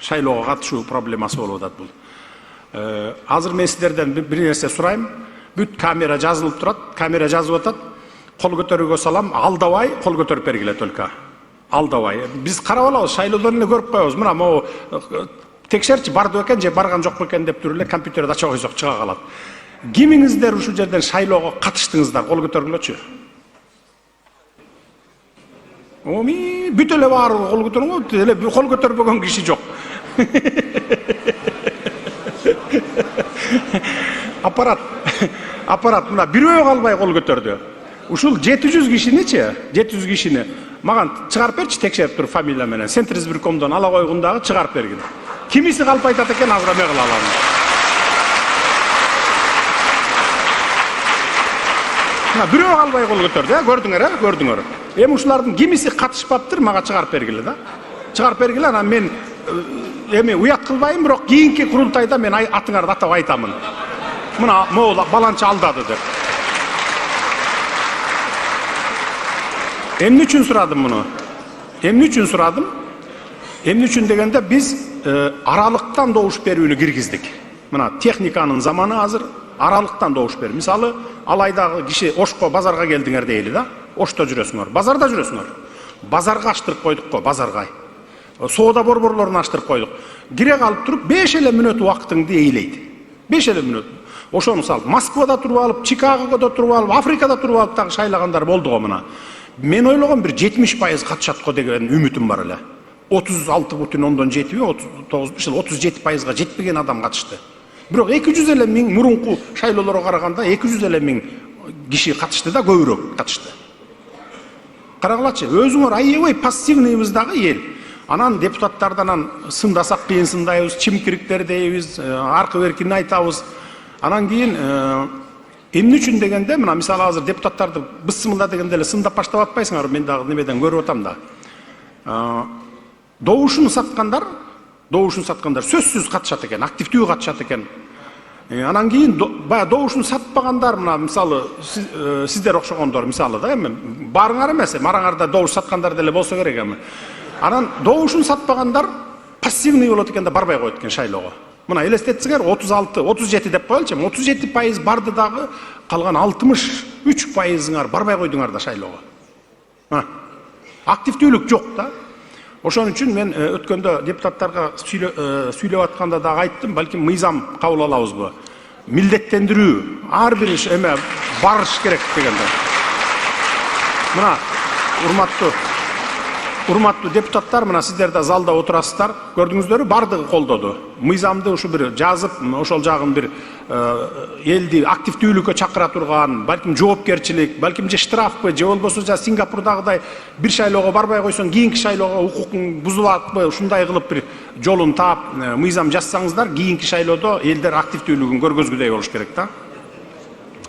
шайлоого катышуу проблемасы болуп атат бул. Азыр мен сиздерден бир нерсе сурайм. Бүт камера жазылып турат, камера жазып атат. Кол көтөрүүгө салам, алдабай кол көтөрүп бергиле только. Алдабай. Биз карап алабыз, шайлоодон эле көрүп коебуз. Мына могу текшерчи барды экен же барган жок экен деп туруп эле компьютерди ачып койсок чыга калат. Кимиңиздер ушул жерден шайлоого катыштыңыздар? Кол көтөргүлөчү. Бүт эле баары кол көтөргөн, эле кол көтөрбөгөн киши жок. Аппарат мына бирөө калбай кол көтөрдү. Ушул 700 кишиничи, 700 кишини маган чыгарып берчи, текшерип туруп фамилия менен Центризбиркомдон ала койгундагы чыгарып бергин. Кимиси калп айтат экен, азыр эме кыла алам. Мына бирөө калбай кол көтөрдү, көрдүңөр. Эми ушулардын кимиси катышпаптыр, мага чыгарып бергиле да. Чыгарып бергиле, анан мен эми уят кылбайм, бирок кийинки курултайда мен атыңарды атап айтамын. Мына могул баланча алдады деп. Эмне үчүн сурадым муну? Эмне үчүн сурадым? Эмне үчүн дегенде биз аралыктан добуш берүүнү киргиздик. Мына техниканын заманы азыр аралыктан добуш берүү. Мисалы, алайдагы киши Ошко базарга келдиңер дейли да. Ошто жүрөсүңөр, базарда жүрөсүңөр. Базарга аштырып койдук го, базарга. Соода борборлорун аштырып койдук. Кире калып туруп 5 эле мүнөт убактыңды эйлейт. 5 эле мүнөт. Ошону салып, Москвада туруп алып, Чикагого туруп алып, Африкада туруп алып дагы шайлагандар болду го мына. Мен ойлогом бир 70% катышат го деген үмүтүм бар эле. 36,7 37%га жетпеген адам катышты. Бирок 200 эле миң мурунку шайлоолорго караганда 200 эле миң киши катышты да, көбүрөөк катышты. Карагылачы, өзүңөр аябай пассивныйбыз дагы эл. Анан депутаттардан сындасак кийин сындайбыз, чимкириктер дейбиз, аркы беркин айтабыз. Анан кийин эмне үчүн дегенде, мына мисалы азыр депутаттарды бысымылда дегенде эле сындап баштап атпайсыңар, мен дагы немеден көрүп атам да. Добушун саткандар сөзсүз катышат экен, активдүү катышат экен. Анан кийин баягы добушун сатпагандар, мына мисалы сиздер окшогондор мисалы да, эми баарыңар эмес, мараңарда добуш саткандар деле болсо керек эми. Анан добушун сатпагандар пассивный болот экен да, барбай коет экен шайлоого. Мына элестетсеңер 36-37 деп коелучу, 37% барды дагы, калган 63%-ыңар барбай койдуңар да шайлоого. Активдүүлүк жок да. Ошон үчүн мен өткөндө депутаттарга сүйлөп атканда дагы айттым, балким мыйзам кабыл алабызбы. Милдеттендирүү, ар бир эме барыш керек дегенде. Мына урматтуу депутаттар, мына сиздер да залда отурасыздар, көрдүңүздөрбү, бардыгы колдоду. Мыйзамды ушу бир жазып, ошол жагын бир элди активдүүлүккө чакыра турган, балким жоопкерчилик, балким же штрафпы, же болбосо Сингапурдагыдай бир шайлоого барбай койсоң, кийинки шайлоого укугуң бузулатпы, ушундай кылып бир жолун таап, мыйзам жазсаңыздар, кийинки шайлоодо элдер активдүүлүгүн көргөзгүдөй болуш керек да.